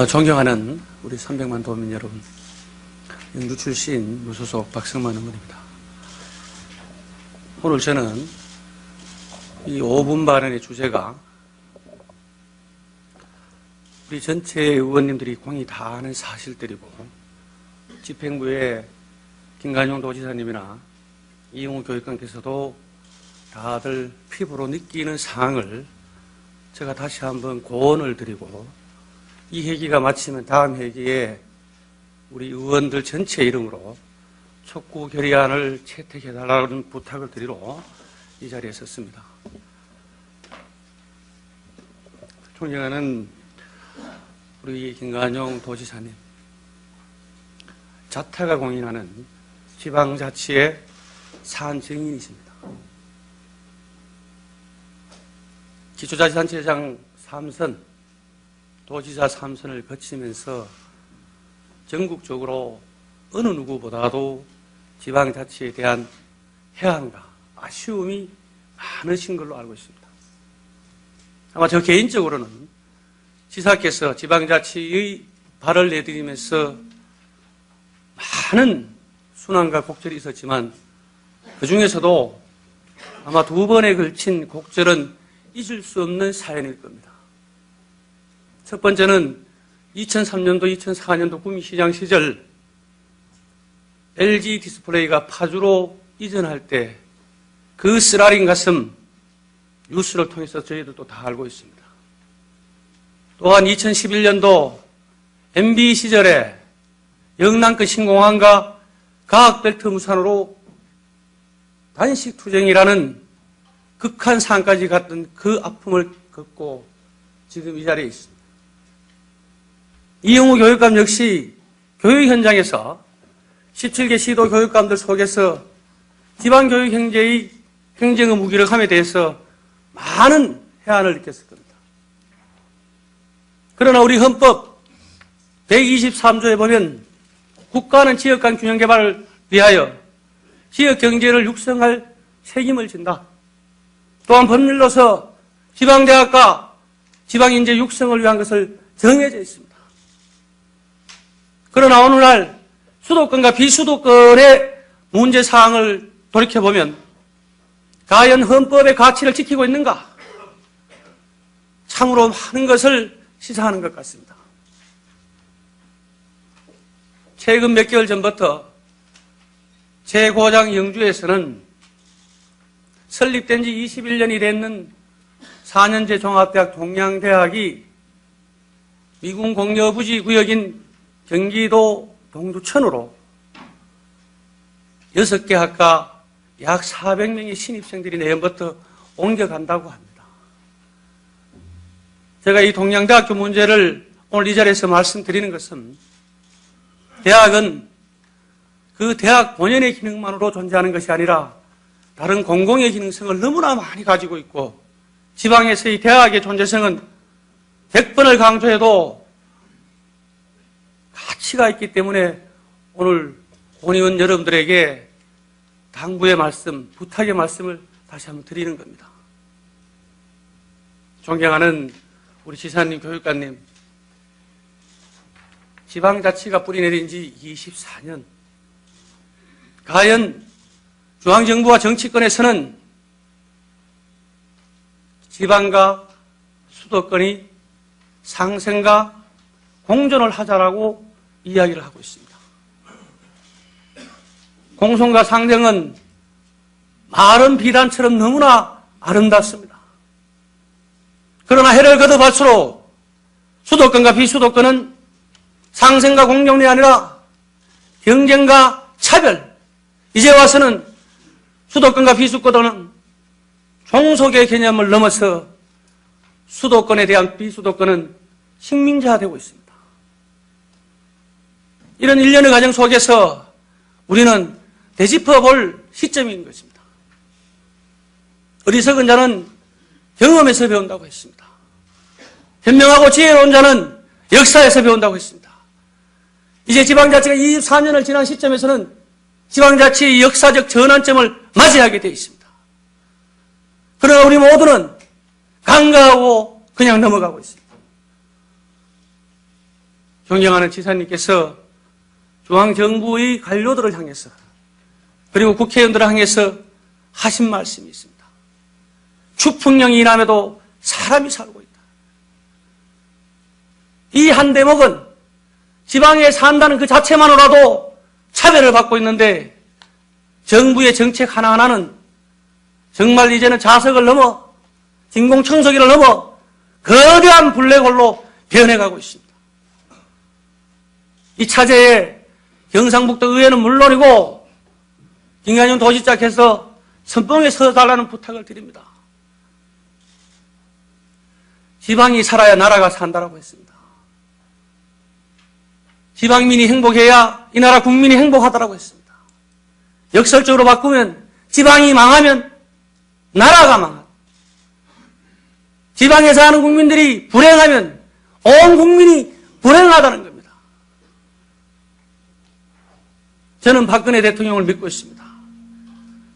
존경하는 우리 300만 도민 여러분, 영주 출신 무소속 박성만 의원입니다. 오늘 저는 이 5분 발언의 주제가 우리 전체 의원님들이 공히 다 아는 사실들이고 집행부의 김관용 도지사님이나 이용우 교육감께서도 다들 피부로 느끼는 상황을 제가 다시 한번 고언을 드리고 이 회기가 마치면 다음 회기에 우리 의원들 전체 이름으로 촉구 결의안을 채택해달라는 부탁을 드리러 이 자리에 섰습니다. 존경하는 우리 김관용 도지사님, 자타가 공인하는 지방자치의 산증인이십니다. 기초자치단체장 3선, 도지사 3선을 거치면서 전국적으로 어느 누구보다도 지방자치에 대한 해안과 아쉬움이 많으신 걸로 알고 있습니다. 아마 저 개인적으로는 지사께서 지방자치의 발을 내드리면서 많은 순환과 곡절이 있었지만 그 중에서도 아마 2번에 걸친 곡절은 잊을 수 없는 사연일 겁니다. 첫 번째는 2003년도, 2004년도 구미시장 시절 LG 디스플레이가 파주로 이전할 때 그 쓰라린 가슴 뉴스를 통해서 저희들도 다 알고 있습니다. 또한 2011년도 MB 시절에 영남권 신공항과 과학벨트 무산으로 단식투쟁이라는 극한 상황까지 갔던 그 아픔을 겪고 지금 이 자리에 있습니다. 이용우 교육감 역시 교육 현장에서 17개 시도 교육감들 속에서 지방교육 행정의 무기력함에 대해서 많은 해안을 느꼈을 겁니다. 그러나 우리 헌법 123조에 보면 국가는 지역 간 균형 개발을 위하여 지역 경제를 육성할 책임을 진다. 또한 법률로서 지방대학과 지방인재 육성을 위한 것을 정해져 있습니다. 그러나 오늘날 수도권과 비수도권의 문제사항을 돌이켜보면 과연 헌법의 가치를 지키고 있는가? 참으로 많은 것을 시사하는 것 같습니다. 최근 몇 개월 전부터 제 고장 영주에서는 설립된 지 21년이 됐는 4년제 종합대학 동양대학이 미군 공여부지 구역인 경기도 동두천으로 6개 학과 약 400명의 신입생들이 내년부터 옮겨간다고 합니다. 제가 이 동양대학교 문제를 오늘 이 자리에서 말씀드리는 것은 대학은 그 대학 본연의 기능만으로 존재하는 것이 아니라 다른 공공의 기능성을 너무나 많이 가지고 있고 지방에서의 대학의 존재성은 100번을 강조해도 가치가 있기 때문에 오늘 본의원 여러분들에게 당부의 말씀, 부탁의 말씀을 다시 한번 드리는 겁니다. 존경하는 우리 지사님, 교육감님, 지방자치가 뿌리내린 지 24년, 과연 중앙정부와 정치권에서는 지방과 수도권이 상생과 공존을 하자라고 이야기를 하고 있습니다. 공존과 상생은 마른 비단처럼 너무나 아름답습니다. 그러나 해를 거듭할수록 수도권과 비수도권은 상생과 공존이 아니라 경쟁과 차별, 이제 와서는 수도권과 비수도권은 종속의 개념을 넘어서 수도권에 대한 비수도권은 식민지화되고 있습니다. 이런 일련의 과정 속에서 우리는 되짚어 볼 시점인 것입니다. 어리석은 자는 경험에서 배운다고 했습니다. 현명하고 지혜로운 자는 역사에서 배운다고 했습니다. 이제 지방자치가 24년을 지난 시점에서는 지방자치의 역사적 전환점을 맞이하게 되어 있습니다. 그러나 우리 모두는 간과하고 그냥 넘어가고 있습니다. 존경하는 지사님께서 중앙정부의 관료들을 향해서 그리고 국회의원들을 향해서 하신 말씀이 있습니다. 추풍령 이남에도 사람이 살고 있다. 이 한 대목은 지방에 산다는 그 자체만으로도 차별을 받고 있는데 정부의 정책 하나하나는 정말 이제는 자석을 넘어 진공청소기를 넘어 거대한 블랙홀로 변해가고 있습니다. 이 차제에 경상북도 의회는 물론이고 김관영 도지사께서 선봉에 서달라는 부탁을 드립니다. 지방이 살아야 나라가 산다라고 했습니다. 지방민이 행복해야 이 나라 국민이 행복하다라고 했습니다. 역설적으로 바꾸면 지방이 망하면 나라가 망하다. 지방에 사는 국민들이 불행하면 온 국민이 불행하다는 겁니다. 저는 박근혜 대통령을 믿고 있습니다.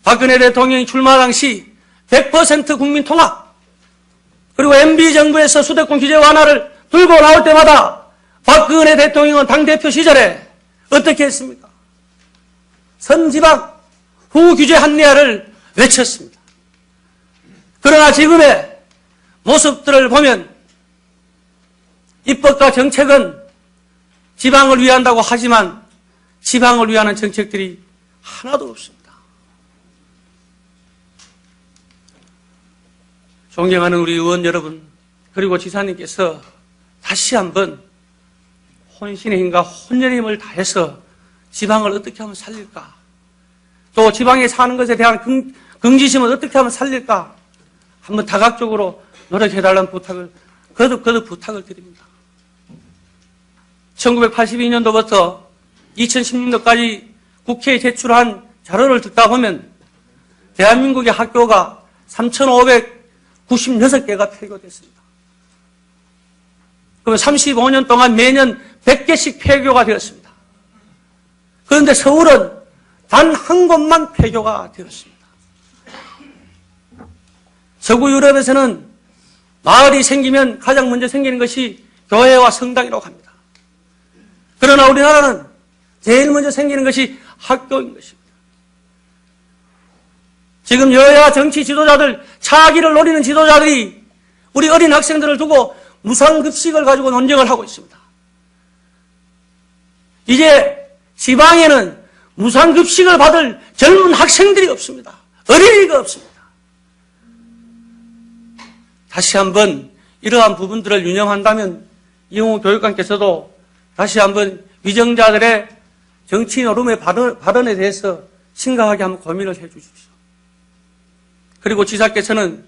박근혜 대통령이 출마 당시 100% 국민 통합, 그리고 MB정부에서 수도권 규제 완화를 들고 나올 때마다 박근혜 대통령은 당대표 시절에 어떻게 했습니까? 선지방 후규제 합리화를 외쳤습니다. 그러나 지금의 모습들을 보면 입법과 정책은 지방을 위한다고 하지만 지방을 위하는 정책들이 하나도 없습니다. 존경하는 우리 의원 여러분, 그리고 지사님께서 다시 한번 혼신의 힘과 혼연의 힘을 다해서 지방을 어떻게 하면 살릴까? 또 지방에 사는 것에 대한 긍지심을 어떻게 하면 살릴까? 한번 다각적으로 노력해달라는 부탁을 거듭 부탁을 드립니다. 1982년도부터 2010년도까지 국회에 제출한 자료를 듣다 보면 대한민국의 학교가 3,596개가 폐교됐습니다. 그러면 35년 동안 매년 100개씩 폐교가 되었습니다. 그런데 서울은 단 한 곳만 폐교가 되었습니다. 서구 유럽에서는 마을이 생기면 가장 먼저 생기는 것이 교회와 성당이라고 합니다. 그러나 우리나라는 제일 먼저 생기는 것이 학교인 것입니다. 지금 여야 정치 지도자들, 차기를 노리는 지도자들이 우리 어린 학생들을 두고 무상급식을 가지고 논쟁을 하고 있습니다. 이제 지방에는 무상급식을 받을 젊은 학생들이 없습니다. 어린이가 없습니다. 다시 한번 이러한 부분들을 유념한다면 이용우 교육감께서도 다시 한번 위정자들의 정치 노름의 발언에 대해서 심각하게 한번 고민을 해 주십시오. 그리고 지사께서는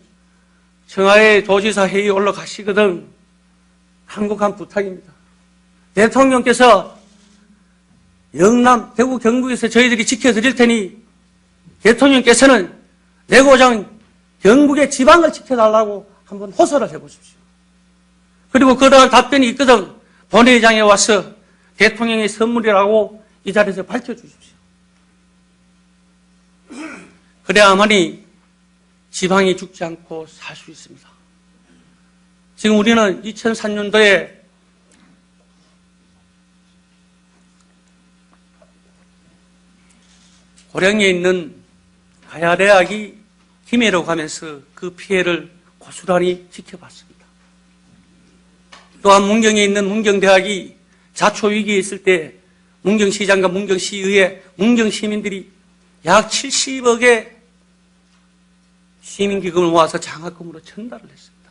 청와대 도지사 회의에 올라가시거든 한국한 부탁입니다. 대통령께서 영남, 대구, 경북에서 저희들이 지켜드릴 테니 대통령께서는 내고장 경북의 지방을 지켜달라고 한번 호소를 해보십시오. 그리고 그러한 답변이 있거든 본회의장에 와서 대통령의 선물이라고 이 자리에서 밝혀주십시오. 그래야만이 지방이 죽지 않고 살 수 있습니다. 지금 우리는 2003년도에 고령에 있는 가야대학이 김해로 가면서 그 피해를 고스란히 지켜봤습니다. 또한 문경에 있는 문경대학이 자초위기에 있을 때 문경시장과 문경시의회, 문경시민들이 약 70억의 시민기금을 모아서 장학금으로 전달을 했습니다.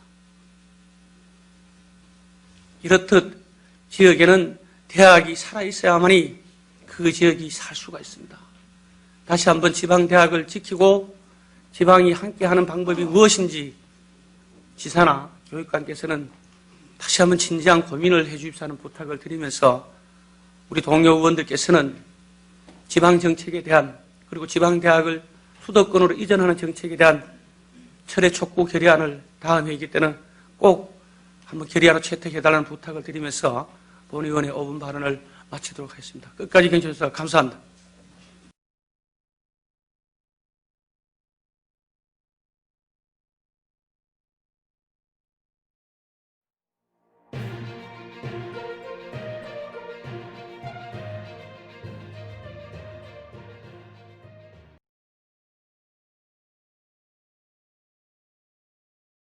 이렇듯 지역에는 대학이 살아있어야만이 그 지역이 살 수가 있습니다. 다시 한번 지방대학을 지키고 지방이 함께하는 방법이 무엇인지 지사나 교육감께서는 다시 한번 진지한 고민을 해 주십사는 부탁을 드리면서 우리 동료 의원들께서는 지방정책에 대한 그리고 지방대학을 수도권으로 이전하는 정책에 대한 철회 촉구 결의안을 다음 회기 때는 꼭 한번 결의안을 채택해달라는 부탁을 드리면서 본의원의 5분 발언을 마치도록 하겠습니다. 끝까지 경청해 주셔서 감사합니다.